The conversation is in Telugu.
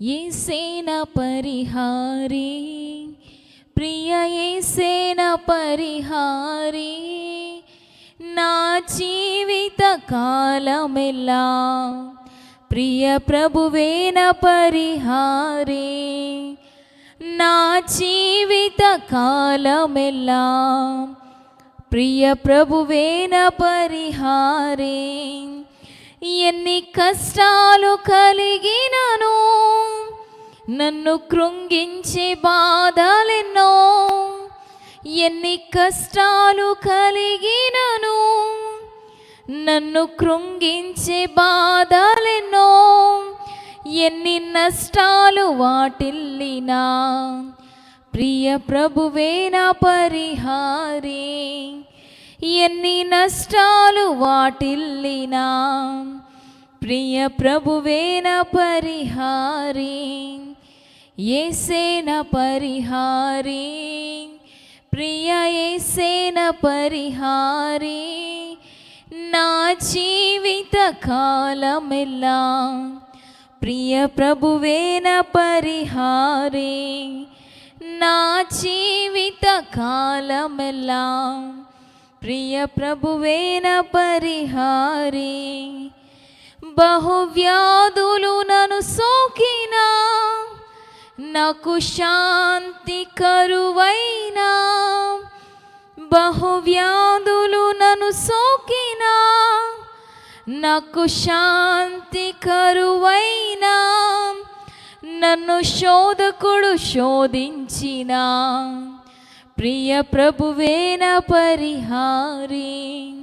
యేసేన పరిహారి ప్రియ యేసేన పరిహారి నా జీవిత కాలమెల్లా ప్రియ ప్రభువేన పరిహారి నా జీవిత కాలమెల్లా ప్రియ ప్రభువేన పరిహారి ఎన్ని కష్టాలు కలిగినను నన్ను కృంగించే బాధలెన్నో ఎన్ని కష్టాలు కలిగినను నన్ను కృంగించే బాధలెన్నో ఎన్ని నష్టాలు వాటిల్లినా ప్రియ ప్రభువేన పరిహారి ఎన్ని నష్టాలు వాటిల్లినా ప్రియ ప్రభువేన పరిహారి యేసేన పరిహారి ప్రియ యేసేన పరిహారి నా జీవిత కాలమెల్లా ప్రియ ప్రభువేన పరిహారి నా జీవిత కాలమెల్లా ప్రియ ప్రభువేన పరిహారి బహువ్యాధులు నన్ను సోకినా నాకు శాంతి కరువైనా బహువ్యాధులు నన్ను సోకినా నాకు శాంతి కరువైనా నన్ను శోధకుడు శోధించినా ప్రియ ప్రభువేన పరిహారి